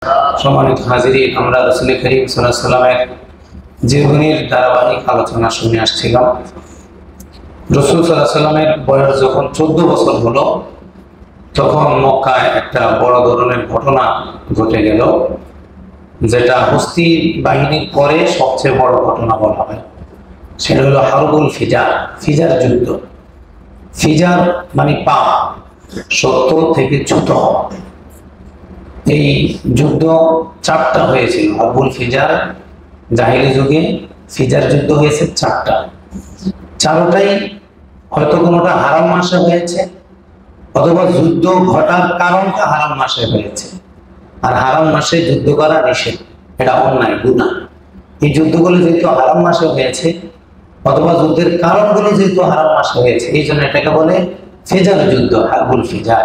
সম্মানিত হাজিরিন, আমরা রাসূল করিম সাল্লাল্লাহু আলাইহি ওয়াসাল্লামের জীবনের ধারাবাহিক আলোচনা শুনে আসছিলাম। রাসূল সাল্লাল্লাহু আলাইহি ওয়াসাল্লামের বয়স যখন 14 বছর হলো, তখন মক্কায় একটা বড় ধরনের ঘটনা ঘটে গেল, যেটা হস্তি বাহিনীর পরে সবচেয়ে বড় ঘটনা বলা হয়। সেটা হলো হারবুল ফিজার, ফিজার যুদ্ধ। ফিজার মানে পা, সত্য থেকে চ্যুত হওয়া। এই যুদ্ধ 4টা হয়েছিল। হারবুল ফিজার, জাহিলি যুগে ফিজার যুদ্ধ হয়েছে 4টা। 4টাই হয়তো কোনোটা হারাম মাসে হয়েছে, অথবা যুদ্ধ ঘটার কারণটা হারাম মাসে হয়েছে। আর হারাম মাসে যুদ্ধ করা নিষেধ, এটা অন্যায়, গুনাহ। এই যুদ্ধগুলো যেহেতু হারাম মাসে হয়েছে, অথবা যুদ্ধের কারণগুলো যেহেতু হারাম মাসে হয়েছে, এই জন্য এটাকে বলে ফিজার যুদ্ধ, হারবুল ফিজার।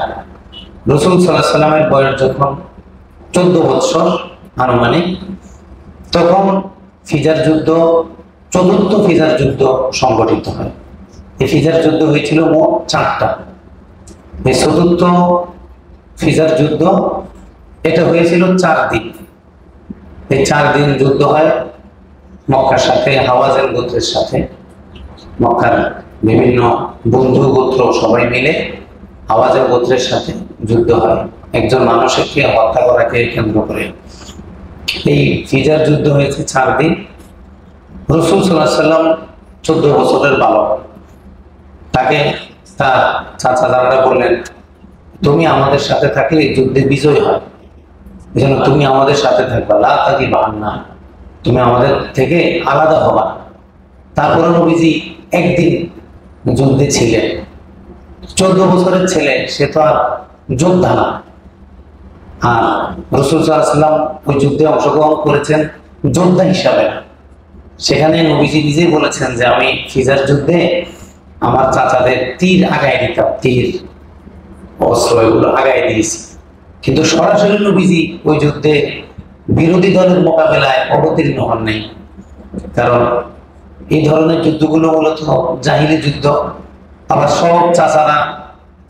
রাসূল সাল্লাল্লাহু আলাইহি ওয়াসাল্লামের বয়স যখন 14 বছর আনুমানিক, তখন ফিজার যুদ্ধ, 4র্থ ফিজার যুদ্ধ সংগঠিত হয়। এই ফিজার যুদ্ধ হয়েছিল মোট 4টা। এই 4র্থ ফিজার যুদ্ধ, এটা হয়েছিল 4 দিন। এই 4 দিন যুদ্ধ হয় মক্কার সাথে, হাওয়াজেন গোত্রের সাথে। মক্কার বিভিন্ন বন্ধু গোত্র সবাই মিলে হাওয়াজেন গোত্রের সাথে যুদ্ধ হয়, একজন মানুষকে হত্যা করাকে কেন্দ্র করে। এই ফিজার যুদ্ধ হয়েছে 4 দিন। রাসূল সাল্লাল্লাহু আলাইহি ওয়াসাল্লাম 14 বছরের বালক, তাকে তার চাচারা বললেন, তুমি আমাদের সাথে থাকলে যুদ্ধে বিজয় হয়, এজন্য তুমি আমাদের সাথে থাকবা, লা তাগিবান্না, তুমি আমাদের থেকে আলাদা হবা। তারপরে নবীজি একদিন যুদ্ধে ছিলেন। 14 বছরের ছেলে, সে তো আর যোদ্ধা না। আর রাসূল সাল্লাল্লাহু আলাইহি ওয়াসাল্লাম ওই যুদ্ধে অংশগ্রহণ করেছেন যোদ্ধা হিসাবে। সেখানে নবীজি নিজেই বলেছেন যে আমি ফিজার যুদ্ধে আমার চাচাদের তীর আগায় দিতাম, তীর অস্ত্র এগুলো আগায় দিয়েছি। কিন্তু সরাসরি নবীজি ওই যুদ্ধে বিরোধী দলের মোকাবেলায় অবতীর্ণ হন নাই, কারণ এই ধরনের যুদ্ধগুলো মূলত জাহিলি যুদ্ধ। আবার সব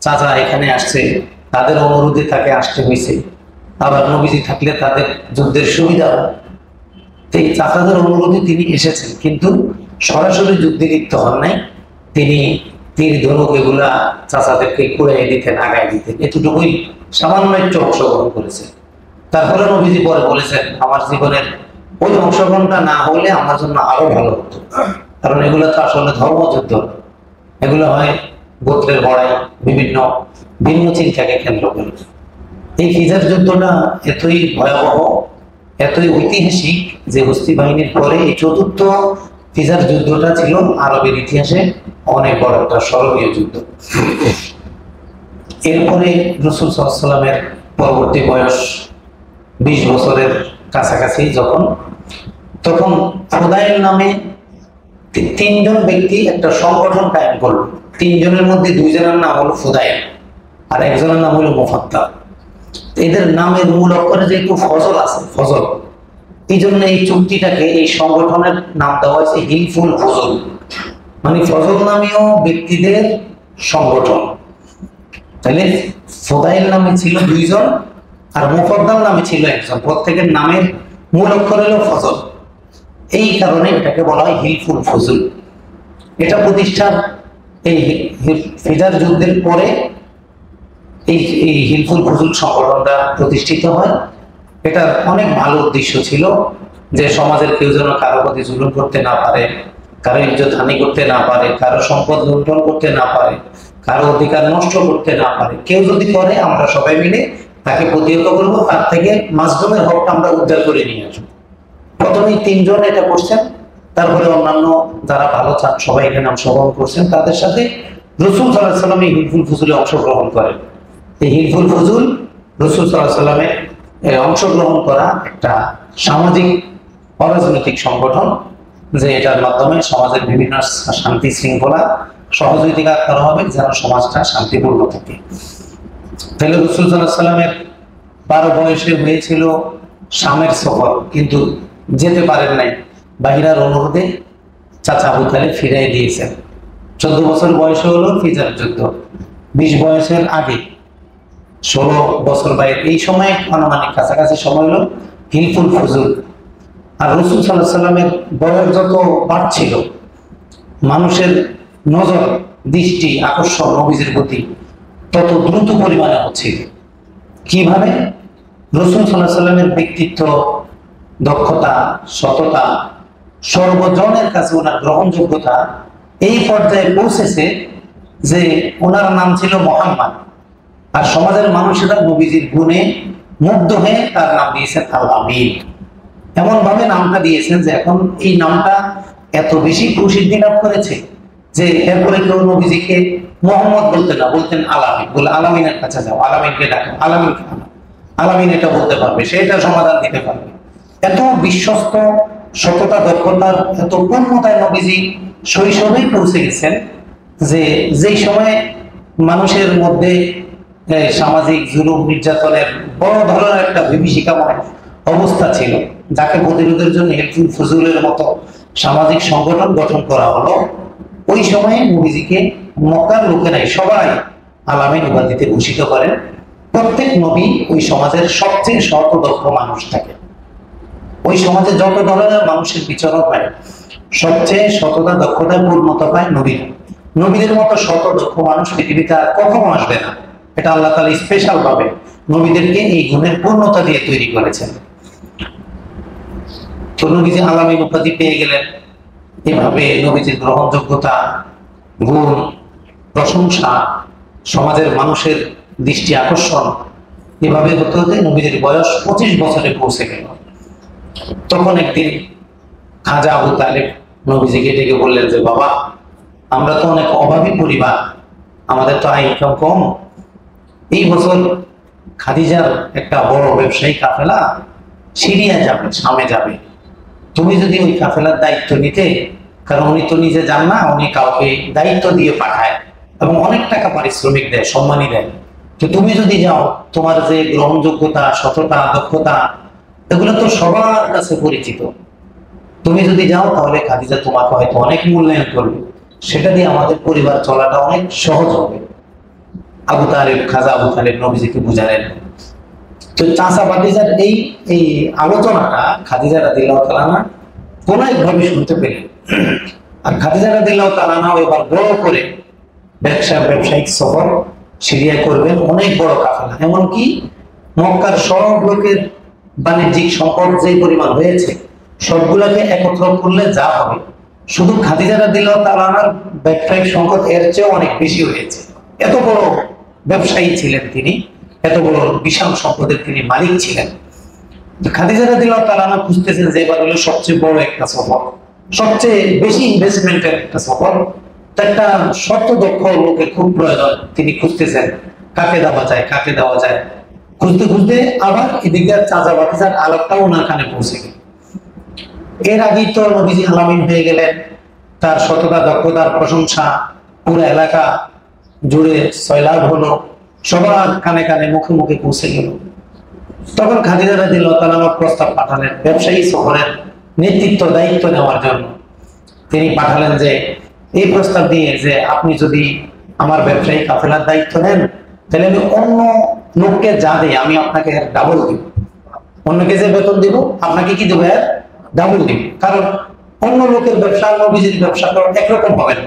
চাচা এখানে আসছে, তাদের অনুরোধে তাকে আসতে হয়েছে। আবার নবীজি থাকলে তাদের যুদ্ধের সুবিধা হয়, এই চাচাদের অনুরোধে তিনি এসেছেন, কিন্তু সরাসরি যুদ্ধে লিপ্ত হন নাই। তিনি তীর ধনুক এগুলা চাচাদেরকে কুড়াইয়ে দিতেন, আগায় দিতেন, এতটুকুই সামান্য একটু অংশগ্রহণ করেছেন। তারপরে নবীজি পরে বলেছেন, আমার জীবনের ওই অংশগ্রহণটা না হলে আমার জন্য আরো ভালো হতো, কারণ এগুলো তো আসলে ধর্মযুদ্ধ, এগুলো হয় গোত্রের লড়াই, বিভিন্ন ভিন্ন চিন্তাকে কেন্দ্র করে। এই ফিজার যুদ্ধটা এতই ভয়াবহ, এতই ঐতিহাসিক যে হস্তি বাহিনীর পরে এই 4র্থ ফিজার যুদ্ধটা ছিল আরবের ইতিহাসে অনেক বড় একটা স্মরণীয় যুদ্ধ। এরপরে রাসূল সাল্লাল্লাহু আলাইহি ওয়াসাল্লামের পরবর্তী বয়স 20 বছরের কাছাকাছি যখন, তখন ফুদাইল নামে 3জন ব্যক্তি একটা সংগঠন কায়েম করল। 3 জনের মধ্যে 2 জনের নাম হলো ফুদাইল, আর একজনের নাম হলো মুফাদ্দাল। এদের নামের মূল অক্ষরে যেহেতু ফজল আছে, ফজল, এই জন্য এই চুক্তিটাকে, এই সংগঠনের নাম দেওয়া হয়েছে হিলফুল ফজল, মানে ফজল নামীয় ব্যক্তিদের সংগঠন। তাহলে ফুদাইল নামে ছিল 2 জন, আর মুফাদ্দাল নামে ছিল 1 জন। প্রত্যেকের নামের মূল অক্ষর হলো ফজল, এই কারণে এটাকে বলা হয় হিলফুল ফজল। এটা প্রতিষ্ঠার, এই ফিজার যুদ্ধের পরে এই হিলফুল ফজল সংগঠনটা প্রতিষ্ঠিত হয়। এটার অনেক ভালো উদ্দেশ্য ছিল, যে সমাজের কেউ যেন কারো প্রতি জুলুম করতে না পারে, কারো ইজ্জত হানি করতে না পারে, কারো সম্পদ লুণ্ঠন করতে না পারে, কারো অধিকার নষ্ট করতে না পারে। কেউ যদি করে, আমরা সবাই মিলে তাকে প্রতিহত করবো, তার থেকে মাজলুমের হকটা আমরা উদ্ধার করে নিয়ে আসবো। প্রথমেই 3 জন এটা করছেন, তারপরে অন্যান্য যারা ভালো চান সবাই এখানে অংশগ্রহণ করছেন। তাদের সাথে রাসূল সাল্লাল্লাহু আলাইহি ওয়াসাল্লাম এই হিলফুল ফজলে অংশগ্রহণ করেন। এই হিলফুল ফজল রাসূল সাল্লাল্লাহু আলাইহি ওয়াসাল্লামের অংশগ্রহণ করা একটা সামাজিক অরাজনৈতিক সংগঠন, যে এটার মাধ্যমে সমাজের বিভিন্ন শান্তি শৃঙ্খলা সহযোগিতা করা হবে, যেন সমাজটা শান্তিপূর্ণ থাকে। তাহলে রাসূল সাল্লাল্লাহু আলাইহি ওয়াসাল্লামের 12 বয়সে হয়েছিল শামের সফর, কিন্তু যেতে পারেন নাই, বাহিরার অনুরোধে চাচা আবু তালিব ফিরাই দিয়েছেন। 14 বছর বয়সে হলো ফিজার যুদ্ধ, 20 বয়সের আগে 16 বছর বয়স, এই সময় আনুমানিক কাছাকাছি সময় হলো হিলফুল ফুজুল। আর রাসূল সাল্লাল্লাহু আলাইহি সাল্লামের বয়স যত বাড়ছিল, মানুষের নজর দৃষ্টি আকর্ষণ নবীজির প্রতি তত দ্রুত পরিমাণে হচ্ছিল। কিভাবে? রাসূল সাল্লাল্লাহু আলাইহি সাল্লামের ব্যক্তিত্ব, দক্ষতা, সততা, সর্বজনের কাছে ওনার গ্রহণযোগ্যতা এই পর্যায়ে পৌঁছেছে যে ওনার নাম ছিল মুহাম্মদ, আর সমাজের মানুষেরা নবীজির গুণে মুগ্ধ হয়ে তার নাম দিয়েছেন আল আমিন। এমন ভাবে নামটা দিয়েছেন যে এখন এই নামটা এত বেশি প্রসিদ্ধি লাভ করেছে যে এরপরে কেউ নবীজিকে মোহাম্মদ বলতেন না, বলতেন আলামিন। বলে আলামিনের কাছে যাও, আলামিনকে ডাকো, আলামিনকে আনো, আলামিন এটা বলতে পারবে, সে এটা সমাধান দিতে পারবে। এত বিশ্বস্ত, সততা, দক্ষতার এত পূর্ণতায় নবীজি শৈশবেই পৌঁছে গেছেন যে যেই সময়ে মানুষের মধ্যে সামাজিক জুলুম নির্যাতনের বড় ধরনের একটা বিভীষিকাময় অবস্থা ছিল, যাকে প্রতিরোধের জন্য হিলফুল ফুজুলের মতো সামাজিক সংগঠন গঠন করা হলো। ওই সময়ে নবীজিকে মক্কার লোকেরাই সবাই আলামিন উপাধিতে ভূষিত করেন। প্রত্যেক নবী ওই সমাজের সবচেয়ে সৎ ও দক্ষ মানুষ থাকে। ওই সমাজে যত ধরনের মানুষের বিচরণ হয়, সবচেয়ে সততা, দক্ষতা, পূর্ণতা পায় নবীরা। নবীদের মতো শত দক্ষ মানুষ পৃথিবীতে আর কখনো আসবে না। এটা আল্লাহ তাআলা স্পেশাল ভাবে নবীদেরকে এই গুণের পূর্ণতা দিয়ে তৈরি করেছেন। তো নবীজি আলামিন উপাধি পেয়ে গেলেন। এভাবে নবীজির গ্রহণযোগ্যতা, গুণ, প্রশংসা, সমাজের মানুষের দৃষ্টি আকর্ষণ এভাবে হতে হতে নবীজির বয়স 25 বছরে পৌঁছে গেল। তখন একদিন খাজা আবু তালেব নবীজিকে ডেকে বললেন যে বাবা, আমরা তো অনেক অভাবী পরিবার, আমাদের তো আয় ইনকাম কম। এই বছর খাদিজার একটা বড় ব্যবসায়ী কাফেলা সিরিয়া যাবে, শামে যাবে। তুমি যদি ওই কাফেলার দায়িত্ব নিতে, কারণ উনি তো নিজে যান না, উনি কাউকে দায়িত্ব দিয়ে পাঠায় এবং অনেক টাকা পারিশ্রমিক দেয়, সম্মানী দেয়। তো তুমি যদি যাও, তোমার যে গ্রহণযোগ্যতা, সততা, দক্ষতা এগুলো তো সবার কাছে পরিচিত। তুমি যদি যাও তাহলে খাদিজা তোমাকে হয়তো অনেক মূল্যায়ন করবে, সেটা দিয়ে আমাদের পরিবার চলাটা অনেক সহজ হবে। আবু তালেব, খাজা আবু তালেব নবীজিকে বুঝালেন। তো চাচা ভাতিজার এই আলোচনাটা খাদিজা রাদিয়াল্লাহু তাআলা আনহা কোন একভাবে শুনতে পেলেন। আর খাদিজা রাদিয়াল্লাহু তাআলা আনহা এবার বড় করে ব্যবসায়িক সফর সিরিয়া করবেন, অনেক বড় কাফেলা। এমনকি মক্কার সব লোকের বাণিজ্যিক সম্পদ যে পরিমাণ হয়েছে সবগুলোকে একত্র করলে যা হবে, শুধু খাদিজা রাদিয়াল্লাহু তাআলা আনহার ব্যবসায়িক সম্পদ এর চেয়ে অনেক বেশি হয়েছে। এত বড় ব্যবসায়ী ছিলেন তিনি, এত বড় বিশাল সম্পদের তিনি মালিক ছিলেন। খাদিজা রাদিয়াল্লাহু তাআলা আনহা খুঁজতেছেন যে এবার হলো সবচেয়ে বড় একটা সফর, সবচেয়ে বেশি ইনভেস্টমেন্টের একটা সফর। একটা শর্ত দক্ষ লোকের খুব প্রয়োজন। তিনি খুঁজতেছেন কাকে দেওয়া যায়, কাকে দেওয়া যায়। খুঁজতে খুঁজতে আবার এদিকে চাচা ভাতিজার আলোকটাও ওনার কানে পৌঁছে গেল। এর আগেই তো নবীজি আলামিন হয়ে গেলেন, তার সততা, দক্ষতার প্রশংসা পুরো এলাকা জুড়ে সয়লাভ হলো, সবার কানে কানে মুখে মুখে পৌঁছে গেল। তখন খাদিজা রাদিয়াল্লাহু তাআলা আনহা প্রস্তাব পাঠালেন ব্যবসায়ী সফরের নেতৃত্ব দায়িত্ব নেওয়ার জন্য। তিনি পাঠালেন যে এই প্রস্তাব দিয়ে যে আপনি যদি আমার ব্যবসায়ী কাফেলার দায়িত্ব নেন, তাহলে আমি অন্য লোককে যা দিই আমি আপনাকে ডাবল দিব। অন্যকে যে বেতন দিব আপনাকে কি দেবো? ডাবল দিব। কারণ অন্য লোকের ব্যবসা নবীজির ব্যবসা তো একরকম হবে না।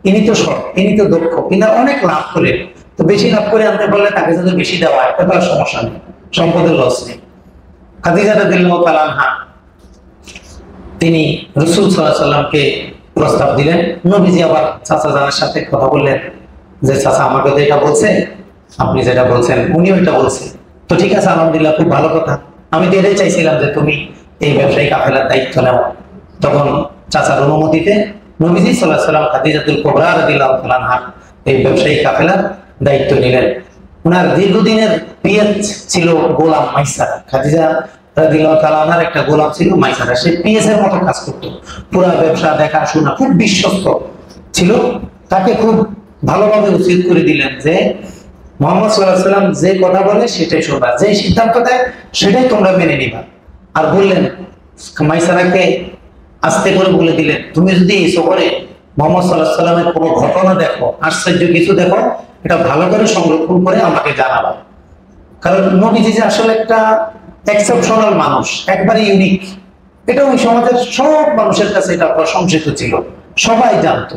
ইনি তো সৎ, ইনি তো দক্ষ, ইনি অনেক লাভ করে, তো বেশি লাভ করে আনতে পারলে তাকে যদি বেশি দেওয়া হয় তাহলে সমস্যা নেই, সম্পদের লস নেই। খাদিজা রাদিয়াল্লাহু তাআলা আনহা তিনি রাসূল সাল্লাল্লাহু আলাইহি সাল্লামকে প্রস্তাব দিলেন। নবীজি আবার চাচা জানের সাথে কথা বললেন যে চাচা আমাকে তো এটা বলছে, আপনি যেটা বলছেন উনিও এটা বলছে, তো ঠিক আছে আলহামদুলিল্লাহ, খুব ভালো কথা। আমি তো এটাই চাইছিলাম যে তুমি এই ব্যবসায়ী কাফেলার দায়িত্ব নাও। তখন চাচার অনুমতিতে নবীজি সাল্লাল্লাহু আলাইহি সাল্লাম খাদিজাতুল কুবরা রাদিয়াল্লাহু তাআলা আনহা এই ব্যবসায়ী কাফেলার দায়িত্ব নিলেন। ওনার দীর্ঘদিনের পিএস ছিল গোলাম মাইসারা। খাদিজা রাদিয়াল্লাহু তাআলা আনহার একটা গোলাম ছিল মাইসারা, সে পিএস এর মতো কাজ করতো, পুরো ব্যবসা দেখাশোনা, খুব বিশ্বস্ত ছিল। তাকে খুব ভালোভাবে উচিত করে দিলেন যে মুহাম্মদ সাল্লাল্লাহু আলাইহি সাল্লাম যে কথা বলে সেটাই শোনা, যে সিদ্ধান্ত দেয় সেটাই তোমরা মেনে নিবা। আর বললেন মাইসারাকে আস্তে করে বলে দিলেন, তুমি যদি এই সফরে মুহাম্মদ সাল্লাল্লাহু আলাইহি সাল্লামের কোনো ঘটনা দেখো, আশ্চর্য কিছু দেখো, এটা ভালো করে সংরক্ষণ করে আমাকে জানাবা। কারণ নবীজি যে আসলে একটা এক্সেপশনাল মানুষ, একবারে ইউনিক, এটা ওই সমাজের সব মানুষের কাছে এটা প্রশংসিত ছিল, সবাই জানতো।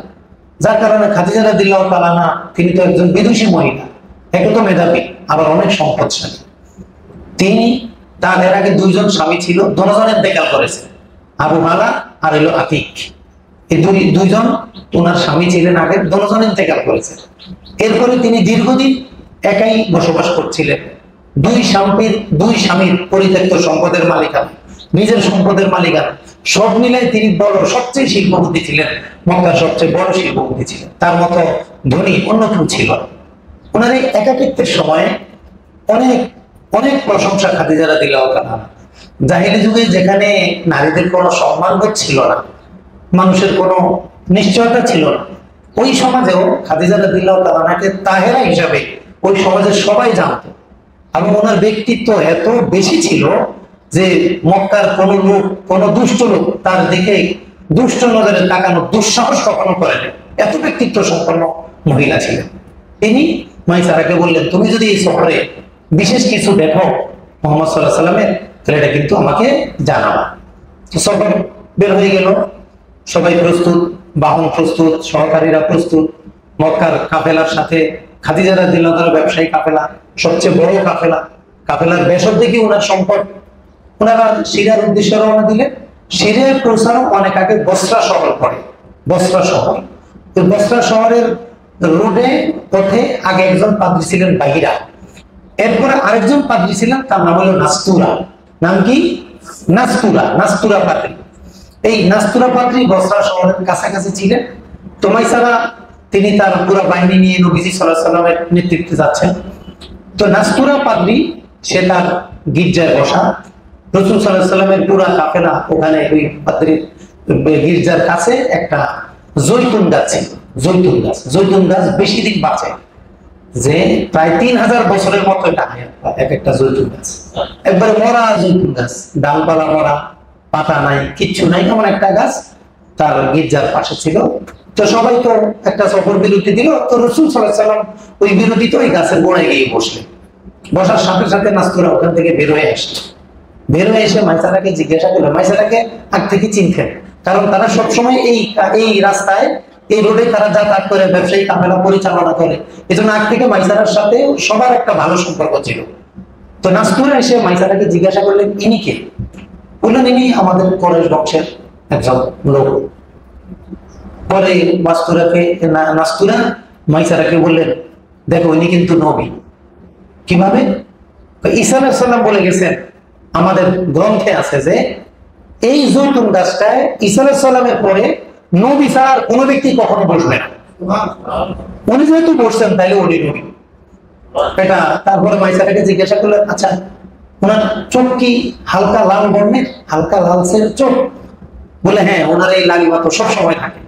যার কারণে খাদিজা রাদিয়াল্লাহু তাআলা আনহা তিনি তো একজন বিদুষী মহিলা, একে তো মেধাবী, আবার অনেক সম্পদশালী। তিনি তার এর আগে দুইজন স্বামী ছিল, দুজনের ইন্তেকাল করেছে, আবু মালা আর হলো আতিক। এই দুইজন ওনার স্বামী ছিলেন আগে, দুজন ইন্তেকাল করেছে। এরপরে তিনি দীর্ঘদিন একাই বসবাস করছিলেন। দুই স্বামীর পরিত্যক্ত সম্পদের মালিকানা, নিজের সম্পদের মালিকানা সব মিলে তিনি বড়, সবচেয়ে শিল্পপতি ছিলেন, মক্কার সবচেয়ে বড় শিল্পপতি ছিলেন। তার মতো ধনী অন্য কেউ ছিল না। ওনার এই একাকিত্বের সময়ে অনেক অনেক প্রশংসা খাদিজা রাদিয়াল্লাহু তাআলা। জাহেলি যুগে যেখানে নারীদের কোনো সম্মানবোধ ছিল না, মানুষের কোনো নিশ্চয়তা ছিল না, ওই সমাজেও খাদিজা রাদিয়াল্লাহু তাআলাকে তাহেরা হিসাবে ওই সমাজের সবাই জানতো। এবং ওনার ব্যক্তিত্ব এত বেশি ছিল যে মক্কার কোন লোক, কোন দুষ্ট লোক তার দিকে দুষ্ট নজরে তাকানোর দুঃসাহস কখনো করেনি, এত ব্যক্তিত্ব সম্পন্ন মহিলা ছিলেন। তিনি মাইসারাকে বললেন, তুমি যদি এই সফরে বিশেষ কিছু দেখো মুহাম্মদ সাল্লাল্লাহু আলাইহি সাল্লামের, তাহলে এটা কিন্তু আমাকে জানাবা। সফর বের হয়ে গেল, সবাই প্রস্তুত, বাহন প্রস্তুত, সহকারীরা প্রস্তুত। মক্কার কাফেলার সাথে খাদিজা রাদিয়াল্লাহু তাআলা ব্যবসায়ী কাফেলা, সবচেয়ে বড় কাফেলা। কাফেলার বেশর দিকে ওনার সম্পদ। ওনারা সিরিয়ার উদ্দেশ্যে রওনা দিলেন। সিরিয়ায় পৌঁছানো অনেক আগে বসরা শহর পড়ে, বসরা শহর। বসরা শহরের রোডে পথে আগে একজন পাদ্রী ছিলেন বাহিরা, এরপরে আরেকজন পাদ্রী ছিলেন, তার নাম হলো নাস্তুরা। নাম কি? নাস্তুরা, নাস্তুরা পাদ্রী। এই নাস্তুরা পাদ্রী বসরা শহরের কাছাকাছি ছিলেন। তো মাইসারা তিনি তার পুরো বাহিনী নিয়ে নবীজি সাল্লাল্লাহু আলাইহি সাল্লামের নেতৃত্বে যাচ্ছেন। তো নাস্তুরা পাদ্রী সে তার গির্জায় বসা, রাসূল সাল্লাল্লাহু আলাইহি সাল্লামের পুরা কাফেলা ওখানে ওই পাদ্রীর গির্জার কাছে একটা জৈতুন গাছ ছিল। জৈতুন গাছ বেশি দিন বাঁচে, যে প্রায় 3000 বছরের মতো এটা এক একটা জৈতুন গাছ, একবারে মরা জৈতুন গাছ, ডালপালা মরা, পাতা নাই, কিচ্ছু নাই, এমন একটা গাছ তার গির্জার পাশে ছিল। তো সবাই তো একটা সফর বিরতি দিল, তো রাসূল সাল্লাল্লাহু আলাইহি সাল্লাম ওই বিরতিতে ওই গাছের গোড়ায় গিয়ে বসলেন। বসার সাথে সাথে নাস্তুরা ওখান থেকে বের হয়ে আসছে। বের হয়ে এসে মাইসারাকে জিজ্ঞাসা করলেন, মাইসারাকে আগ থেকে চিনতেন, কারণ তারা সবসময় এই রাস্তায়, এই রোডে তারা যাতায়াত করে, ব্যবসায়ী কাফেলা পরিচালনা করে, এজন্য আগ থেকে মাইসারার সাথে সবার একটা ভালো সম্পর্ক ছিল। তো নাস্তুরা এসে মাইসারাকে জিজ্ঞাসা করলেন, ইনি কে? বললেন, ইনি আমাদের কুরাইশ বংশের একজন লোক। পরে নাস্তুরা মাইসারাকে বললেন, দেখো ইনি কিন্তু নবী। কিভাবে? ঈসা আলাইহিস সালাম বলে গেছেন, আমাদের গ্রন্থে আছে যে এই জৈতুন গাছটায় ঈসা আলাইহিস সালামের পরে নবী ছাড়া আর কোনো ব্যক্তি কখনো বসবে না। উনি যেহেতু বসছেন তাইলে উনি নবী। এটা তারপরে মাইসারাকে জিজ্ঞাসা করলেন, আচ্ছা ওনার চোখ কি হালকা লাল বর্ণের, হালকা লালচে চোখ? বলে, হ্যাঁ, ওনার এই লালিমা তো সবসময় থাকে।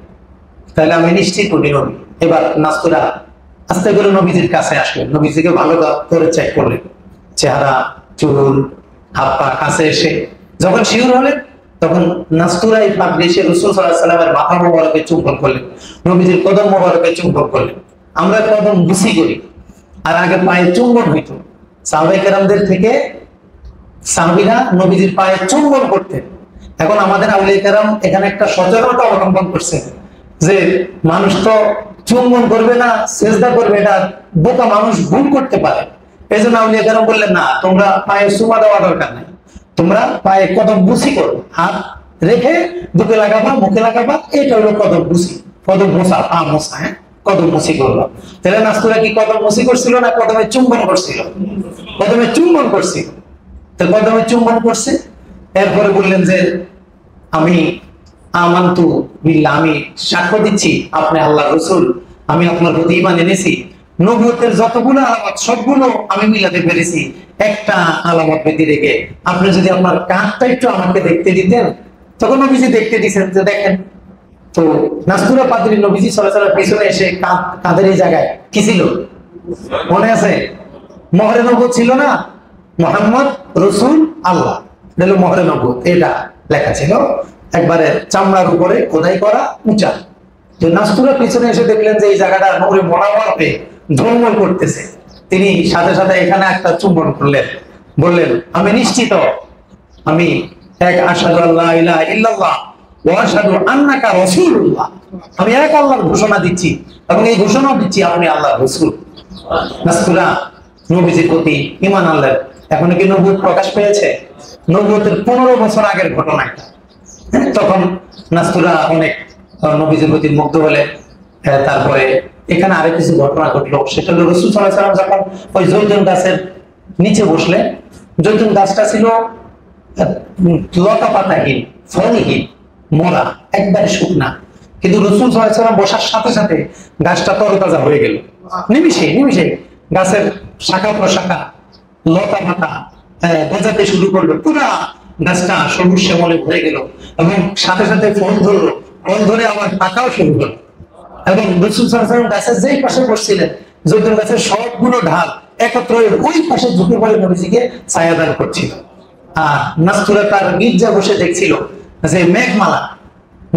তাহলে আমি নিশ্চিত উনি নবী। এবার নাস্তুরা আস্তে করে নবীজির কাছে আসলেন, নবীজিকে ভালো করে চেক করলেন, চেহারা, চুল, হাত পা। কাছে এসে যখন শিওর হলেন, তখন নাস্তুরা এই পাগড়ি এসে রাসূল সাল্লাল্লাহু আলাইহি সাল্লামের মাথা মোবারকে চুম্বন করলেন, নবীজির কদম মোবারকে চুম্বন করলেন। আমরা কদম বুসি করি, আর আগে পায়ে চুম্বন হইতো। সাহাবায়ে কেরামদের থেকে সাহাবীরা নবীজির পায়ে চুম্বন করতেন। এখন আমাদের আউলিয়া কেরাম এখানে একটা সচেতনতা অবলম্বন করছে যে মানুষ তো চুম্বন করবে না, সেজদা করবে, এটা বোকা মানুষ ভুল করতে পারে। এই জন্য আউলিয়া কেরাম বললেন, না, তোমরা পায়ে চুমা দেওয়া দরকার নাই, তোমরা পায়ে কদম বুসি করো, হাত রেখে বুকে লাগাবা, মুখে লাগাবা, এটা হলো কদম বুসি। কদম মোসা, পা মোসা, হ্যাঁ, কদম মুসি করলো। তাহলে নাস্তুরা কি কদম মুসি করছিল না কদমে চুম্বন করছিল? কদমে চুম্বন করছিল। তো কদমে চুম্বন করছে। এরপরে বললেন যে আমি আমান্তু বিল্লাহ, আমি সাক্ষ্য দিচ্ছি আপনি আল্লাহর রাসূল, আমি আপনার প্রতি ঈমান এনেছি। নবুয়তের যতগুলো আলামত সবগুলো আমি মিলাতে পেরেছি, একটা আলামত ব্যতী রেখে। আপনি যদি আপনার কাঁধটা একটু আমাকে দেখতে দিতেন। তখন নবীজি দেখতে দিয়েছেন, যে দেখেন। তো নাস্তুরা পাদ্রী নবীজি সাল্লাল্লাহু আলাইহি ওয়াসাল্লাম পিছনে এসে কাঁধের এই জায়গায় কি ছিল মনে আছে? মোহরে নবুয়ত ছিল না, মুহাম্মদ রাসূল আল্লাহ, এটা মোহরে নবুয়ত, এটা লেখা ছিল একবারে চামড়ার উপরে খোদাই করা উঁচা। তো নাস্তুরা পিছনে এসে দেখলেন যে এই জায়গাটা নূরে মুনাওয়ার হয়ে ঝলমল করতেছে। তিনি সাথে সাথে এখানে একটা চুম্বন করলেন, বললেন আমি নিশ্চিত, আমি এক আশহাদু আল্লা ইলাহা ইল্লাল্লাহ ওয়া আশহাদু আন্নাকা রাসূলুল্লাহ, আমি এক আল্লাহর ঘোষণা দিচ্ছি এবং এই ঘোষণাও দিচ্ছি আপনি আল্লাহর রাসূল। নাসতুরা নবীজির প্রতি ঈমান আনলেন। এখন কি নবুয়ত প্রকাশ পেয়েছে? নবুয়তের 15 বছর আগের ঘটনা এটা। তখন নাসতুরা অনেক নবীজির প্রতি মুগ্ধ হলে তারপরে এখানে আরেক কিছু ঘটনা ঘটলো। সেটা হলো রাসূল সাল্লাল্লাহু আলাইহি ওয়াসাল্লাম যখন ওই জৈতুন গাছের নিচে বসলেন, জৈতুন গাছটা ছিল লতা পাতাহীন, ফলহীন, মরা, একবারে শুকনা, কিন্তু রাসূল সাল্লাল্লাহু আলাইহি ওয়াসাল্লাম বসার সাথে সাথে গাছটা তরতাজা হয়ে গেল। নিমিষে নিমিষে গাছের শাখা প্রশাখা, লতা পাতা গজাতে শুরু করলো, পুরা গাছটা সবুজ শ্যামলে ভরে গেল এবং সাথে সাথে ফল ধরলো, ফল ধরে আবার পাকাও শুরু হলো। এবং রাসূল সাল্লাল্লাহু আলাইহি ওয়াসাল্লাম গাছের যেই পাশে বসছিলেন, জৈতুন গাছের সবগুলো ঢাল একত্র ওই পাশে ঝুঁকে পড়ে নবীজিকে ছায়াদান করছিল। আর নাসতুরা তার গির্জা বসে দেখছিল যে মেঘমালা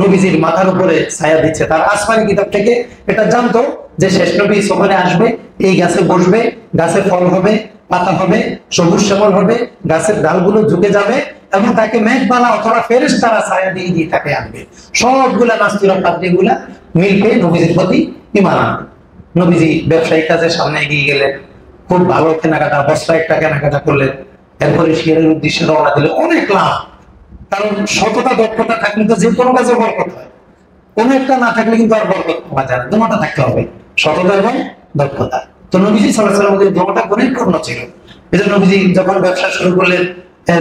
নবীজির মাথার উপরে ছায়া দিচ্ছে। তার আসমানি কিতাব থেকে এটা জানতো যে শেষ নবী সফরে আসবে, এই গাছে বসবে, গাছে ফল হবে, পাতা হবে, সবুজ শ্যামল হবে, গাছের ডালগুলো ঝুঁকে যাবে এবং তাকে মেঘমালা অথবা ফেরেশতারা ছায়া দিয়ে দিয়ে তাকে আনবে। সবগুলা নাসতুরা পাদ্রীগুলা মিল পেয়ে নবীজির প্রতি ঈমান আনবে। নবীজি ব্যবসায়িক কাজের সামনে এগিয়ে গেলেন, খুব ভালো কেনাকাটা, বস্তা একটা কেনাকাটা করলেন, এরপরে শিয়ারের উদ্দেশ্যে রওনা দিলেন। অনেক লাভ, কারণ সততা দক্ষতা থাকলে তো যে কোনো কাজে বরকত হয়, কোনো একটা না থাকলে কিন্তু আর বরকত পাওয়া যায় না। দুটোটা থাকতে হবে, সততা এবং দক্ষতা। তো নবীজি সাল্লাল্লাহু আলাইহি ওয়াসাল্লাম দুটোটা গুণে পূর্ণ ছিল। এই জন্য নবীজি যখন ব্যবসা শুরু করলেন,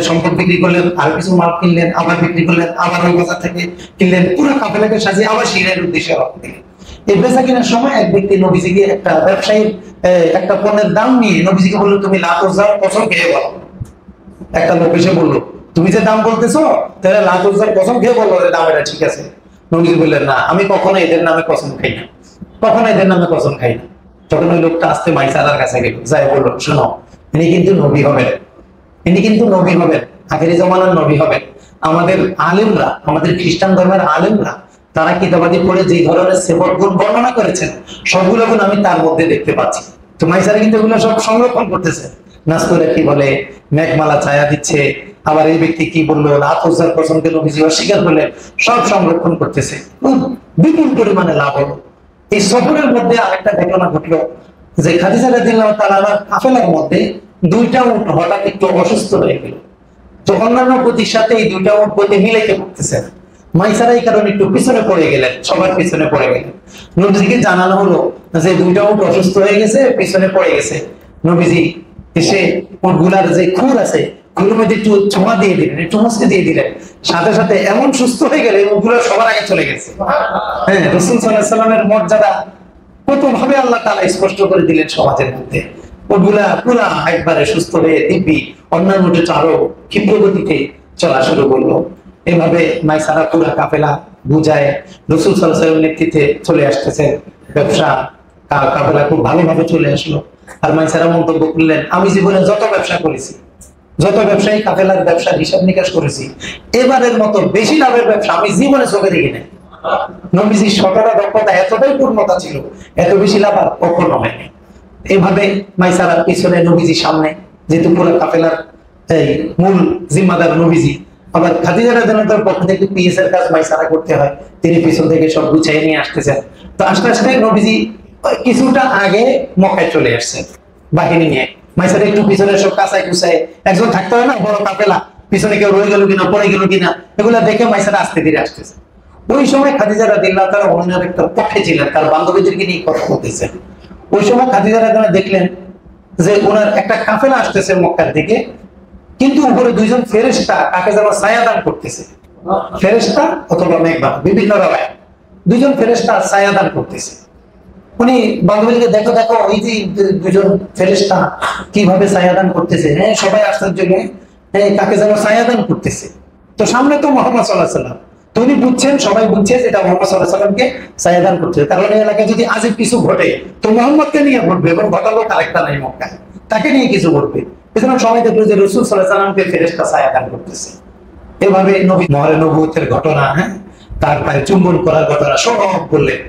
সম্পদ বিক্রি করলেন, আর কিছু মাল কিনলেন, আবার বিক্রি করলেন, আবার ওই বাজার থেকে কিনলেন, পুরো কাফেলাকে সাজিয়ে আবার শিয়ারের উদ্দেশ্যে রওনা দিলেন। এই বেচা কেনার সময় এক ব্যক্তি নবীজিকে একটা ব্যবসায়ী একটা পণ্যের দাম নিয়ে নবীজিকে বললো, তুমি লাতুজার কসম খেয়ে বলো। একটা লোক এসে বললো, তুমি যে দাম বলতেছো তাহলে লাতুজার কসম খেয়ে বলো যে দাম এটা ঠিক আছে। নবীজি বললেন, না, আমি কখনো এদের নামে কসম খাই না, কখনো এদের নামে কসম খাই না। তখন ওই লোকটা আসতে মাইসারার কাছে গেল, যাই বললো, শোনো, ইনি কিন্তু নবী হবেন, ইনি কিন্তু নবী হবেন, আখেরি জামানার নবী হবেন। আমাদের আলেমরা, আমাদের খ্রিস্টান ধর্মের আলেমরা, তারা কিতাবাদি পড়ে যে ধরনের সেবক গুণ বর্ণনা করেছেন, সবগুলো গুণ আমি তার মধ্যে দেখতে পাচ্ছি। তো মাইসারা কিন্তু এগুলো সব সংরক্ষণ করতেছে। নাসতুরা কি বলে মেঘমালা ছায়া দিচ্ছে, আবার এই ব্যক্তি কি বললো লাতুজার কসমকে নবীজি অস্বীকার করলেন, সব সংরক্ষণ করতেছে। বিপুল পরিমাণে লাভ হলো। এই সফরের মধ্যে আরেকটা ঘটনা ঘটলো যে খাদিজা রাদিয়াল্লাহু তাআলার কাফেলার মধ্যে দুইটা উট হঠাৎ একটু অসুস্থ হয়ে গেল। তো অন্যান্য গতির সাথে এই দুইটা উট গতি মিলাইতে পারতেছে না। মাইসারা এই কারণে একটু পিছনে পড়ে গেলেন, সবার পিছনে পড়ে গেলেন। নবীজিকে জানানো হলো যে দুইটা উট অসুস্থ হয়ে গেছে, পিছনে পড়ে গেছে। নবীজি এসে উটগুলার যে খুর আছে, খুরের মধ্যে একটু ছোঁয়া দিয়ে দিলেন, একটু মুছকে দিয়ে দিলেন, সাথে সাথে এমন সুস্থ হয়ে গেলে উটগুলো সবার আগে চলে গেছে। হ্যাঁ, রাসূল সাল্লাল্লাহু আলাইহি ওয়াসাল্লামের মর্যাদা কত ভাবে আল্লাহ তাআলা স্পষ্ট করে দিলেন সমাজের মধ্যে। ওগুলা পুরা একবারে সুস্থ হয়ে দিব্যি অন্যান্য উটে আরো ক্ষিপ্র গতিতে চলা শুরু করলো। এভাবে মাইসারা পুরা কাফেলা বুঝায় রাসূল সাল্লাল্লাহু আলাইহি ওয়াসাল্লামের নেতৃত্বে চলে আসতেছে। ব্যবসা কাফেলা খুব ভালোভাবে চলে আসলো। আর মাইসারা মন্তব্য করলেন, আমি জীবনে যত ব্যবসা করেছি, যত ব্যবসায়ী কাফেলার ব্যবসার হিসাব নিকাশ করেছি, এবারের মতো বেশি লাভের ব্যবসা আমি জীবনে চোখে দেখি নাই। নবীজির সততা দক্ষতা এতটাই পূর্ণতা ছিল, এত বেশি লাভ আর কখনো হয়নি। এইভাবে মাইসারা পিছনে, নবীজির সামনে, যেহেতু পুরো কাফেলার এই মূল জিম্মাদার নবীজি, আবার খাদিজা রাদিয়াল্লাহু তাআলার পক্ষ থেকে পিএস এর কাজ মাইসারা করতে হয়, তিনি পিছন থেকে সব গুছিয়ে নিয়ে আসতেছেন। তো আস্তে আস্তে নবীজি কিছুটা আগে মক্কায় চলে আসছেন বাহিনী নিয়ে। মাইসারা একটু পিছনে সব কাঁচায় কুচায়, একজন থাকতে হয় না, বড় কাফেলা, পিছনে কেউ রয়ে গেল কিনা, পড়ে গেল কিনা, এগুলা দেখে মাইসারা আস্তে ধীরে আসতেছে। ওই সময় খাদিজা রাদিয়াল্লাহু তাআলা অন্যের একটা পক্ষে ছিলেন, তার বান্ধবীদেরকে নিয়ে কথা বলতেছেন। ওই সময় খাদিজা রাদিয়াল্লাহু তাআলা দেখলেন যে ওনার একটা কাফেলা আসতেছে মক্কার দিকে, কিন্তু উপরে দুইজন ফেরেশতা কাকে যেন ছায়াদান করতেছে। ফেরেশতা অথবা মেঘবালা, বিভিন্ন রায়, দুইজন ফেরেশতা ছায়াদান করতেছে। উনি বান্ধবীকে, দেখো দেখো ওই যে দুজন ফেরেশতা কিভাবে ছায়াদান করতেছে। হ্যাঁ, সবাই আশ্চর্য হয়ে কাকে যেন ছায়াদান করতেছে। তো সামনে তো মুহাম্মদ সাল্লাল্লাহু আলাইহি ওয়াসাল্লাম, তো উনি বুঝছেন, সবাই বুঝছে যে এটা মুহাম্মদ সাল্লাল্লাহু আলাইহি ওয়াসাল্লামকে ছায়াদান করতেছে। কারণ এই এলাকায় যদি আজব কিছু ঘটে তো মুহাম্মদকে নিয়ে ঘটবে, এবং ঘটালো আরেকটা নাই মক্কায়, তাকে নিয়ে কিছু ঘটবে। এজন্য সবাই দেখলো যে রাসূল সাল্লাল্লাহু আলাইহি ওয়াসাল্লামকে ফেরেশতা ছায়াদান করতেছে। এভাবে নবী মহরে নবুয়তের ঘটনা, হ্যাঁ, তার পায়ে চুম্বন করার ঘটনা সব বললেন।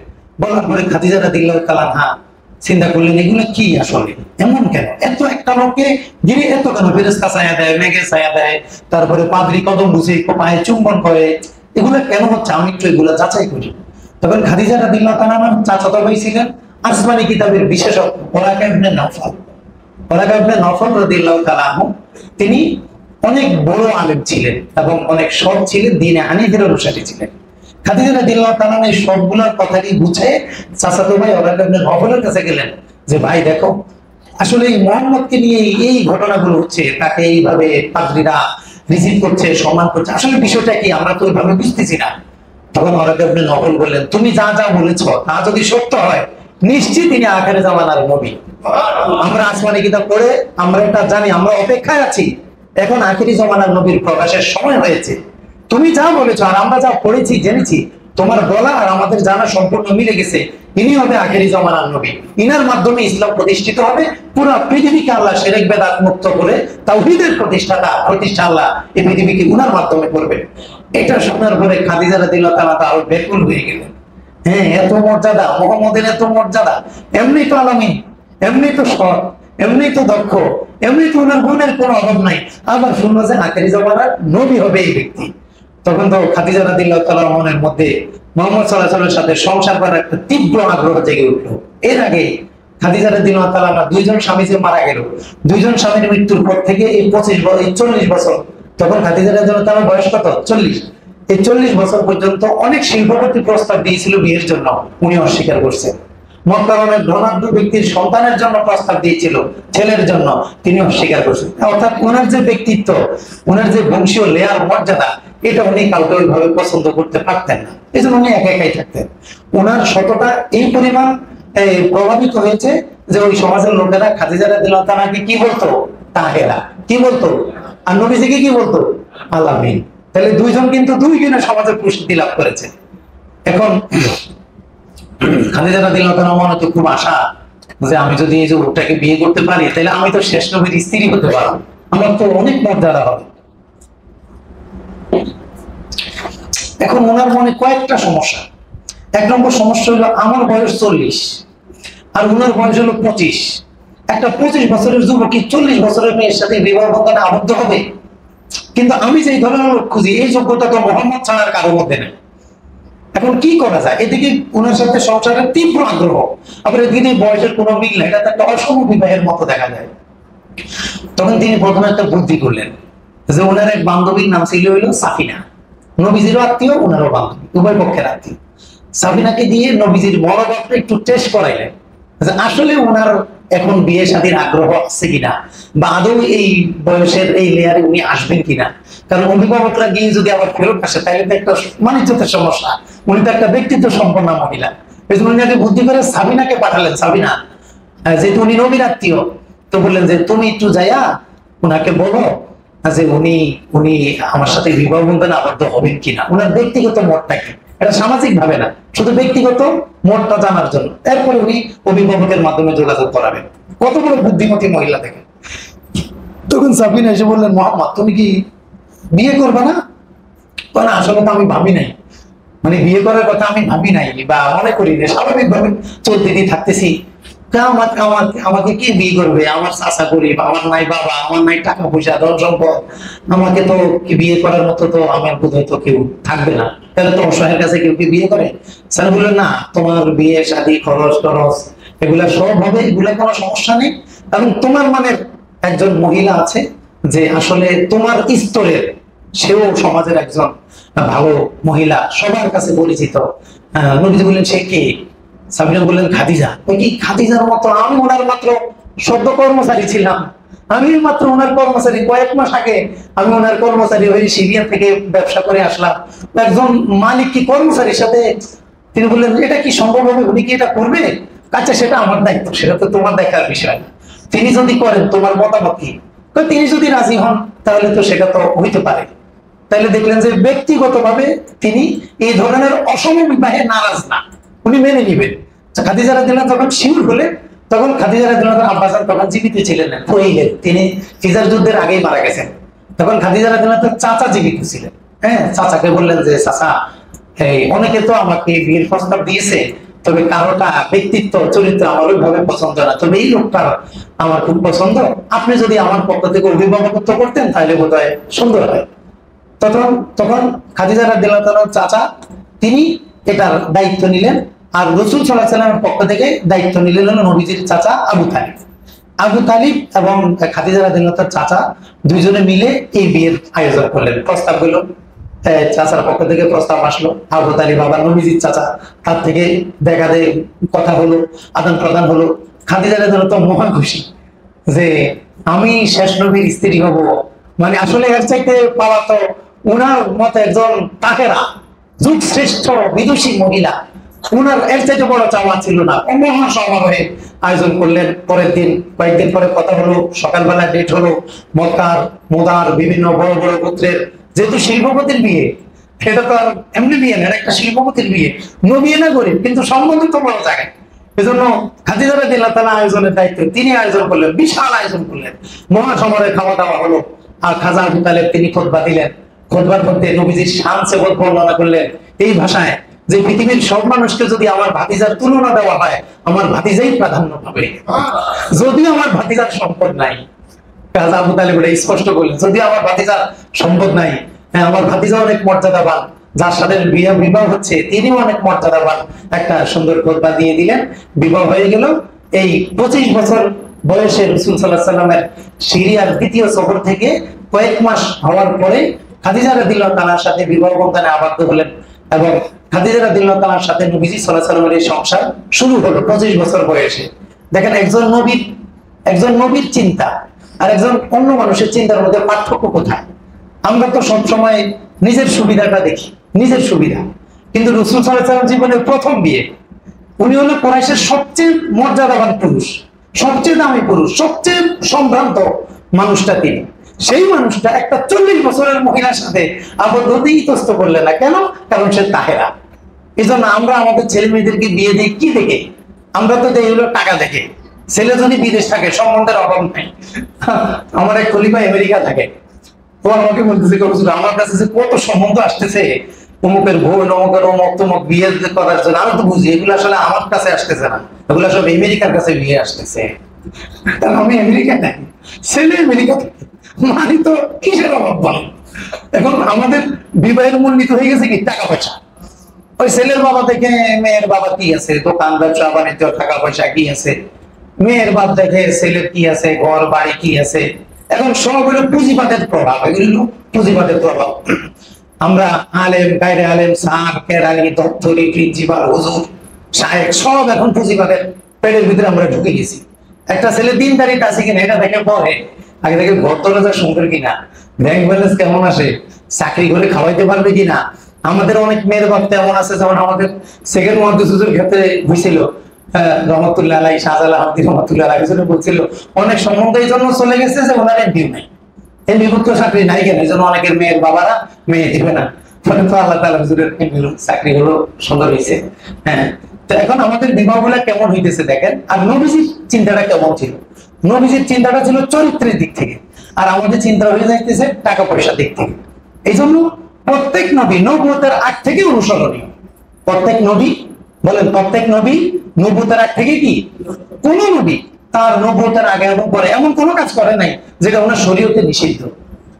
বলার পরে খাদিজা রাদিয়াল্লাহু তাআলা চিন্তা করলেন এগুলো কি আসলে, এমন কেন, এত একটা লোককে গিরে এত কেন ফেরেশতা ছায়া দেয়, মেঘে ছায়া দেয়, তারপরে পাদ্রী কদম বুঝে পায়ে চুম্বন করে, এগুলো কেন হচ্ছে, আমি একটু এগুলো যাচাই করি। তখন খাদিজা রাদিয়াল্লাহু তাআলা আমার চাচাতো ভাই ছিলেন আসমানি কিতাবের বিশেষজ্ঞ ওরাকা ইবনে নওফল। ওরাকা ইবনে নওফল রাদিয়াল্লাহু তাআলা আনহু তিনি অনেক বড় আলেম ছিলেন এবং অনেক সৎ ছিলেন, দ্বীনে হানিফের অনুসারী ছিলেন। খাদিজা রাদিয়াল্লাহু তাআলা এই সবগুলোর কথাটি বুঝে চাচাতো ভাই ওরাকা ইবনে নওফলের কাছে গেলেন যে ভাই দেখো আসলে এই মুহাম্মদকে নিয়ে এই ঘটনাগুলো হচ্ছে, তাকে এইভাবে পাদ্রীরা রিসিভ করছে, সম্মান করছে, আসলে বিষয়টা কি আমরা তো ওইভাবে বুঝতেছি না। তখন ওরাকা ইবনে নওফল বললেন তুমি যা যা বলেছ তা যদি সত্য হয় নিশ্চিত তিনি আখিরে জামানার নবী। আমরা আসমানি কিতাব পড়ে আমরা এটা জানি, আমরা অপেক্ষায় আছি, এখন আখিরি জামানার নবীর প্রকাশের সময় হয়েছে। তুমি যা বলেছো আর আমরা যা পড়েছি জেনেছি, তোমার বলা আর আমাদের জানা সম্পূর্ণ মিলে গেছে। ইনি হবে আখিরি জামানার নবী, ইনার মাধ্যমে ইসলাম প্রতিষ্ঠিত হবে, পুরো পৃথিবীকে আল্লাহ শিরক বেদাত মুক্ত করে তাওহীদের প্রতিষ্ঠা আল্লাহ এই পৃথিবীকে উনার মাধ্যমে করবে। এটা শোনার পরে খাদিজা রাদিয়াল্লাহু তাআলা আরো ব্যাকুল হয়ে গেলেন। হ্যাঁ, এত মর্যাদা, মুহাম্মদের এত মর্যাদা, এমনি তো আলামিন, এমনি তো সৎ, এমনি তো দক্ষ, এমনি তো ওনার গুণের কোনো অভাব নাই, আবার শুনলো যে আখিরি জামানার নবী হবে এই ব্যক্তি। তখন তো খাদিজা রাদিয়াল্লাহু তাআলার মনের মধ্যে মুহাম্মদ সাল্লাল্লাহু আলাইহি ওয়াসাল্লামের সাথে সংসার করার একটা তীব্র আগ্রহ জেগে উঠলো। এর আগে খাদিজা রাদিয়াল্লাহু তাআলা দুইজন স্বামী যে মারা গেল, দুইজন স্বামীর মৃত্যুর পর থেকে এই 40 বছর, তখন খাদিজা রাদিয়াল্লাহু তাআলার বয়স কত? 40। এই 40 বছর পর্যন্ত অনেক শিল্পপতি প্রস্তাব দিয়েছিল বিয়ের জন্য, উনি অস্বীকার করছেন। মক্কার অনেক ধনাঢ্য ব্যক্তির সন্তানের জন্য প্রস্তাব দিয়েছিল, ছেলের জন্য, তিনি অস্বীকার করছেন। অর্থাৎ ওনার যে ব্যক্তিত্ব, ওনার যে বংশীয় লেয়ার মর্যাদা, এটা উনি কাউকে ওইভাবে পছন্দ করতে পারতেন না, এই জন্য উনি একা একাই থাকতেন। ওনার সততা এই পরিমাণ প্রভাবিত হয়েছে যে ওই সমাজের লোকেরা খাদিজা রাদিয়াল্লাহু তাআলাকে কি বলতো? তাহেরা। কি বলতো? আর নবীজিকে কি বলতো? আলামিন। তাহলে দুইজন কিন্তু দুইজনে সমাজের প্রসিদ্ধি লাভ করেছে। এখন খাদিজা রাদিয়াল্লাহু তাআলার মনে তো খুব আশা যে আমি যদি এই যে লোকটাকে বিয়ে করতে পারি তাহলে আমি তো শেষ নবীর স্ত্রী হতে পারবো, আমার তো অনেক মর্যাদা হবে। এখন ওনার মনে কয়েকটা সমস্যা। এক নম্বর সমস্যা হলো আমার বয়স 40 আর ওনার বয়স হলো 25। একটা 25 বছরের যুবক 40 বছরের মেয়ের সাথে বিবাহ বন্ধনে আবদ্ধ হবে? কিন্তু আমি যে ধরনের লোক খুঁজি এই যোগ্যতা তো মুহাম্মদ ছাড়ার কারোর মধ্যে নেই। এখন কি করা যায়? এদিকে ওনার সাথে সংসারের তীব্র আগ্রহ, আবার এদিকে বয়সের কোনো মিল নাই, এটা একটা অসম বিবাহের মতো দেখা যায়। তখন তিনি প্রথমে একটা বুদ্ধি করলেন যে ওনার এক বান্ধবীর নাম ছিল হইল সাফিনা, নবীজিরও আত্মীয়, ওনারও বান্ধবী, উভয় পক্ষের আত্মীয়। সাফিনাকে দিয়ে নবীজির বড় বাপটা একটু টেস্ট করাইলেন আসলে ওনার এখন বিয়ে শাদীর আগ্রহ আছে কিনা, বা আদৌ এই বয়সের এই লেয়ারে উনি আসবেন কিনা। কারণ অভিভাবকরা গিয়ে যদি আবার ফেরত আসে তাহলে তো একটা মানিজ্যতের সমস্যা, উনি তো একটা ব্যক্তিত্ব সম্পন্ন মহিলা। এই জন্য উনি বুদ্ধি করে সাবিনাকে পাঠালেন। সাবিনা যেহেতু উনি নবীর আত্মীয়, তো বললেন যে তুমি একটু যাইয়া ওনাকে বলো যে উনি উনি আমার সাথে বিবাহ বন্ধনে আবদ্ধ হবেন কিনা, ওনার ব্যক্তিগত মতটা কি, এটা সামাজিক ভাবে না, শুধু ব্যক্তিগত মতটা জানার জন্য। এরপরে উনি অভিভাবকের মাধ্যমে যোগাযোগ করাবেন। কত বড় বুদ্ধিমতী মহিলা দেখেন। তখন সাবিনা এসে বললেন মুহাম্মদ তুমি কি বিয়ে করবে না? না আসলে তো আমি ভাবি নাই, মানে বিয়ে করার কথা আমি ভাবি নাই বা মনে করি না, স্বাভাবিকভাবে চলতে দিয়ে থাকতেছি। আমাকে কি বিয়ে করবে? আমার চাচা গরিব, আমার নাই বাবা, আমার নাই টাকা পয়সা ধন সম্পদ, আমাকে তো বিয়ে করার মতো তো আমার বোধহয় তো কেউ থাকবে না। তাহলে তো অসহায়ের কাছে কেউ কি বিয়ে করে? স্যার বললেন না, তোমার বিয়ে শাদী খরচ টরচ এগুলা সব হবে, এগুলা কোনো সমস্যা নেই। কারণ তোমার মানে একজন মহিলা আছে যে আসলে তোমার স্তরের, সেও সমাজের একজন ভালো মহিলা, সবার কাছে পরিচিত। নবীজি বললেন সে কে? সাবিনা বললেন খাদিজা। ওই কি খাদিজার মতো? আমি ওনার মাত্র সদ্য কর্মচারী ছিলাম, আমি মাত্র ওনার কর্মচারী। কয়েক মাস আগে আমি ওনার কর্মচারী হয়ে সিরিয়া থেকে ব্যবসা করে আসলাম, একজন মালিক কি কর্মচারীর সাথে? তিনি বললেন এটা কি সম্ভব হবে? উনি কি এটা করবে? আচ্ছা সেটা আমার দায়িত্ব, সেটা তো তোমার দেখার বিষয় না। তিনি যদি করেন তোমার মতামত কি? তিনি যদি রাজি হন তাহলে তো সেটা তো হইতে পারে। তাহলে দেখলেন যে ব্যক্তিগতভাবে তিনি এই ধরনের অসম বিবাহে নারাজ না, উনি মেনে নিবেন। খাদিজা রাদিয়াল্লাহু যখন শিউর হলেন, তখন খাদিজা রাদিয়াল্লাহু আব্বাজান তখন জীবিত ছিলেন না, তিনি ফিজার যুদ্ধের আগেই মারা গেছেন। তখন খাদিজা রাদিয়াল্লাহু চাচা জীবিত ছিলেন। হ্যাঁ, চাচাকে বললেন যে চাচা এই অনেকে তো আমাকে বিয়ের প্রস্তাব দিয়েছে, তবে কারোটা ব্যক্তিত্ব চরিত্র আমার ওইভাবে পছন্দ না, তবে এই লোকটা আমার খুব পছন্দ, আপনি যদি আমার পক্ষ থেকে অভিভাবকত্ব করতেন তাহলে বোধহয় সুন্দর হয়। তখন তখন খাদিজা রাদিয়াল্লাহু তাআলার চাচা তিনি এটার দায়িত্ব নিলেন, আর রাসূল সাল্লাল্লাহু আলাইহি ওয়াসাল্লামের পক্ষ থেকে দায়িত্ব নিলেন নবীজির চাচা আবু তালিব। আবু তালিব এবং খাদিজা রাদিয়াল্লাহু তাআলার চাচা দুইজনে মিলে এই বিয়ের আয়োজন করলেন। প্রস্তাব হলো, চাচার পক্ষ থেকে প্রস্তাব আসলো, আবু তালিব আবার নবীজির চাচা, তার থেকে দেখা দেয় কথা হলো, আদান প্রদান হলো। খাদিজা রাদিয়াল্লাহু তাআলা মহা খুশি যে আমি শেষ নবীর স্ত্রী হব। মানে আসলে এর চাইতে পাওয়া তো উনার মতো একজন তাকেরা যুগ শ্রেষ্ঠ বিদুষী মহিলা, উনার এর চাইতে বড় চাওয়া ছিল না। মহা সমারোহে আয়োজন করলেন। পরের দিন কয়েকদিন পরে কথা হলো, সকালবেলা ডেট হলো, মক্কার মুদার বিভিন্ন বড় বড় গোত্রের, যেহেতু শিল্পপতির বিয়ে, এটা তো আর এমনি বিয়ে না, একটা শিল্পপতির বিয়ে, নবী না গরিব কিন্তু সম্বন্ধ তো বড় জায়গায়। এজন্য খাদিজা রাদিয়াল্লাহু তাআলা আয়োজনের দায়িত্ব তিনি আয়োজন করলেন, বিশাল আয়োজন করলেন, মহা সমারোহে খাওয়া দাওয়া হলো। আর খাজা আবু তালেব তিনি খুতবা দিলেন। খুতবার মধ্যে নবীজির শান সেবত বর্ণনা করলেন এই ভাষায় যে পৃথিবীর সব মানুষকে যদি আমার ভাতিজার তুলনা দেওয়া হয়, আমার ভাতিজাই প্রাধান্য পাবে, যদিও আমার ভাতিজার সম্পদ নাই। খাজা আবু তালেব এটা স্পষ্ট করলেন, যদিও আমার ভাতিজার সম্পদ নাই, হ্যাঁ আমার ভাতিজা অনেক মর্যাদাবান, যার সাথে বিবাহ হচ্ছে তিনিও অনেক মর্যাদাবান। একটা সুন্দর খুতবা দিয়ে দিলেন, বিবাহ হয়ে গেল। এই 25 বছর বয়সে রাসূল সাল্লাল্লাহু আলাইহি ওয়াসাল্লামের সিরিয়ার দ্বিতীয় সফর থেকে কয়েক মাস হওয়ার পরে খাদিজা রাদিয়াল্লাহু তাআলার সাথে বিবাহ বন্ধনে আবদ্ধ হলেন এবং খাদিজা রাদিয়াল্লাহু তাআলার সাথে নবীজি সাল্লাল্লাহু আলাইহি ওয়াসাল্লামের এই সংসার শুরু হলো 25 বছর বয়সে। দেখেন একজন নবীর চিন্তা আর একজন অন্য মানুষের চিন্তার মধ্যে পার্থক্য কোথায়? আমরা তো সবসময় নিজের সুবিধাটা দেখি, নিজের সুবিধা, কিন্তু রাসূল সাল্লাল্লাহু আলাইহি ওয়াসাল্লাম জীবনের প্রথম বিয়ে, উনি হলো কুরাইশের সবচেয়ে মর্যাদাবান পুরুষ, সবচেয়ে দামি পুরুষ, সবচেয়ে সম্ভ্রান্ত মানুষটা তিনি। সেই মানুষটা একটা 40 বছরের মহিলার সাথে আবদ্ধ হতে ইতস্ত করলেন না। কেন? কারণ সে তাহেরা। এই জন্য আমরা আমাদের ছেলে মেয়েদেরকে বিয়ে দিই কি দেখে? আমরা তো দেই হলো টাকা দেখে। ছেলে যদি বিদেশ থাকে সম্বন্ধের অভাব নাই। আমার এক খলিফা আমেরিকা থাকে, ও আমাকে বলতেছে আমার কাছে যে কত সম্বন্ধ আসতেছে, অমুকের বোন, অমুকের অমুক তমুক বিয়ে করার জন্য। আমি তো বুঝি এগুলো আসলে আমার কাছে আসতেছে না, এগুলো সব আমেরিকার কাছে বিয়ে আসতেছে। কারণ আমি আমেরিকা থাকি, ছেলে আমেরিকা থাকে, মানে তো কিসের অভাব বলেন? এখন আমাদের বিবাহের মূলনীতি হয়ে গেছে কি টাকা পয়সা। ওই ছেলের বাবা দেখে মেয়ের বাবা কি আছে, দোকান ব্যবসা বাণিজ্য টাকা পয়সা কি আছে, মেয়ের বাপ দেখে ছেলের কি আছে, ঘর বাড়ি কি আছে। এখন সব হলো পুঁজিবাদের প্রভাব, এগুলো পুঁজিবাদের প্রভাব। আমরা আলেম, গায়রে আলেম, স্যার, কেরানি, দপ্তরি, প্রিন্সিপাল, হুজুর, শায়েখ সব এখন পুঁজিবাদের পেটের ভিতরে আমরা ঢুকে গেছি। একটা ছেলে দিনদারিতা আছে কিনা এটা দেখে পরে, আগে দেখে ঘর দরজা সুন্দর কিনা, ব্যাংক ব্যালেন্স কেমন আসে, চাকরি করে খাওয়াইতে পারবে কিনা। আমাদের অনেক মেয়ের বাপ তেমন আছে, যেমন আমাদের সেকেন্ড মহাদিসের ক্ষেত্রে হয়েছিল, রহমতুল্লাহ আলাই, শাহজালাল আহমদি রহমতুল্লাহ আলাই বলছিল অনেক সম্বন্ধ এই জন্য চলে গেছে যে ওনার এমপিও নাই, এমপিভুক্ত চাকরি নাই কেন, এই জন্য অনেকের মেয়ের বাবারা মেয়ে দিবে না। ফলে তো আল্লাহ তাআলা হুজুরের চাকরি হলো সুন্দর হয়েছে। হ্যাঁ, তো এখন আমাদের বিবাহগুলা কেমন হইতেছে দেখেন। আর নবীজির চিন্তাটা কেমন ছিল? নবীজির চিন্তাটা ছিল চরিত্রের দিক থেকে, আর আমাদের চিন্তা হয়ে যাইতেছে টাকা পয়সার দিক থেকে। এই জন্য প্রত্যেক নবী নবুয়তের আগ থেকে অনুসরণীয়। প্রত্যেক নবী বলেন, প্রত্যেক নবী নবুয়তের আগ থেকে কি কোন নবী তার নবুয়তের আগে এবং পরে এমন কোনো কাজ করে নাই যেটা ওনার শরীয়তে নিষিদ্ধ,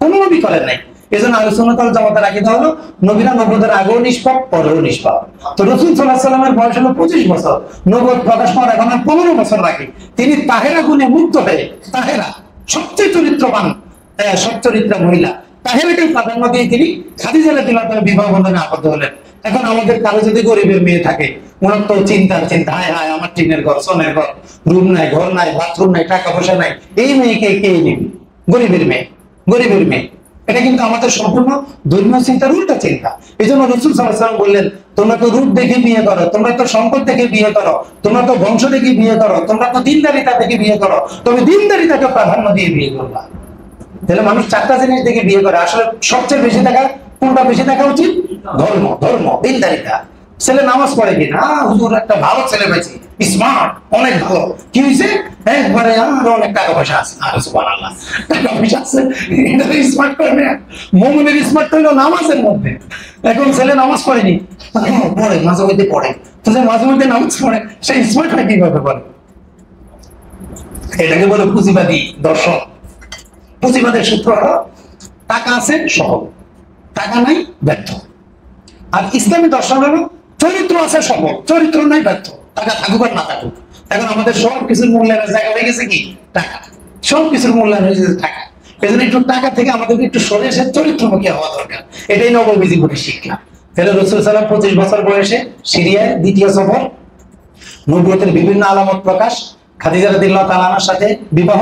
কোন নবী করেন নাই। এই জন্য আহলে সুন্নাত ওয়াল জামাতের আকীদা হলো নবীরা নবুয়তের আগেও নিষ্পাপ, পরেও নিষ্পাপ। তো রাসূল সাল্লাল্লাহু আলাইহি ওয়াসাল্লামের বয়স হলো 25 বছর, নবুয়ত প্রকাশ পাওয়ার এখন 15 বছর বাকি। তিনি তাহেরা গুণে মুক্ত হয়ে, তাহেরা সবচেয়ে চরিত্রবান, সৎ চরিত্র মহিলা, তাহেরাকে প্রাধান্য দিয়ে তিনি খাদিজা রাদিয়াল্লাহু তাআলা বিবাহ বন্ধনে আবদ্ধ হলেন। এখন আমাদের কারো যদি গরিবের মেয়ে থাকে, ওনার তো চিন্তা, হায় হায় আমার টিনের ঘর, সোনের ঘর, রুম নাই, ঘর নাই, বাথরুম নাই, টাকা পয়সা নাই, এই মেয়েকে কে নিবে? গরিবের মেয়ে, গরিবের মেয়ে। এটা কিন্তু আমাদের সম্পূর্ণ ধর্মীয় চিন্তার উল্টা চিন্তা। এই জন্য রাসূল সাল্লাল্লাহু আলাইহি ওয়াসাল্লাম বললেন, তোমরা তো রূপ দেখে বিয়ে করো, তোমরা তো সম্পদ দেখে বিয়ে করো, তোমরা তো বংশ দেখে বিয়ে করো, তোমরা তো দিনদারিতা দেখে বিয়ে করো, তবে দিনদারিতাকে প্রাধান্য দিয়ে বিয়ে করবা। তাহলে মানুষ 4টা জিনিস দেখে বিয়ে করে, আসলে সবচেয়ে বেশি দেখা কোনটা বেশি দেখা উচিত? ধর্ম, ধর্ম, দিনদারিতা। ছেলে নামাজ পড়ে কিনা, হুজুর একটা ভালো ছেলে পেয়েছি, স্মার্ট, অনেক ভালো, কি হয়েছে? একবারে আমার অনেক টাকা পয়সা আছে, আর সুবহানাল্লাহ টাকা পয়সা আছে, এটা স্মার্ট করে না। মুমিনের স্মার্ট হইলো নামাজের মধ্যে। এখন ছেলে নামাজ পড়েনি, পড়ে, মাঝে মধ্যে পড়ে। তো যে মাঝে মধ্যে নামাজ পড়ে সে স্মার্ট হয় কিভাবে পড়ে? এটাকে বলে পুঁজিবাদী দর্শন। পুঁজিবাদের সূত্র হলো টাকা আছে সফল, টাকা নাই ব্যর্থ। আর ইসলামী দর্শন হলো চরিত্র আছে সফল, চরিত্র নাই ব্যর্থ, টাকা থাকুক আর না থাকুক। এখন আমাদের সব কিছুর মূল্যায়নের জায়গা হয়ে গেছে কি টাকা, সব কিছুর মূল্যায়ন হয়ে গেছে টাকা। এই জন্য একটু টাকা থেকে আমাদেরকে একটু সরে এসে চরিত্রমুখী হওয়া দরকার। এটাই নববী জীবনের শিক্ষা। তাহলে রাসূল সাল্লাল্লাহু আলাইহি ওয়াসাল্লাম 25 বছর বয়সে সিরিয়ায় দ্বিতীয় সফর, নবুয়তের বিভিন্ন আলামত প্রকাশ, খাদিজা রাদিয়াল্লাহু তাআলা আনহার সাথে বিবাহ,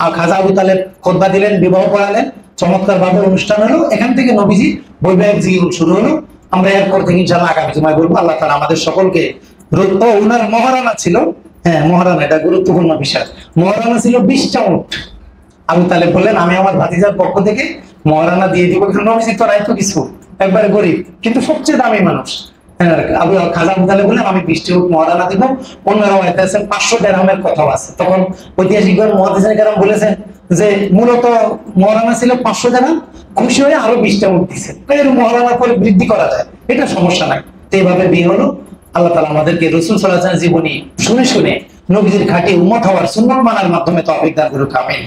আর খাজা আবু তালেব খুতবা দিলেন, বিবাহ পড়ালেন, চমৎকার ভাবে অনুষ্ঠান হলো। এখান থেকে নবীজি বৈবাহিক জীবন শুরু হলো। আমরা এরপর থেকে ইনশাআল্লাহ আগামী জুমায় বলবো। আল্লাহ তাআলা আমাদের সকলকে, ওনার মহারানা ছিল, হ্যাঁ মহারানা, এটা গুরুত্বপূর্ণ বিষয়। মহারানা ছিল 20টা উট। আবু তালেব বললেন আমি আমার ভাতিজার পক্ষ থেকে মহারানা দিয়ে দিব। নবীজি তো নাই তো কিছু, একবারে গরিব কিন্তু সবচেয়ে দামি মানুষ। খাজা আবু তালেব বললেন আমি 20টি উট মহারানা দিব। অন্যরা 500 দিরহামের কথাও আছে। তখন ঐতিহাসিকগণ মুহাদ্দিসিনে কেরাম বলেছেন যে মূলত মহারানা ছিল 500 দিরহাম, খুশি হয়ে আরো 20টা উট দিছে। এর মহারানা করে বৃদ্ধি করা যায়, এটা সমস্যা নাই। তো এইভাবে বিয়ে হলো। আল্লাহ তাআলা আমাদেরকে রাসূল সাল্লাল্লাহু আলাইহি ওয়াসাল্লামের জীবনী শুনে শুনে নবীজির খাঁটি উম্মত হওয়ার সুন্নাত মানার মাধ্যমে তৌফিক দান করুক। আমিন।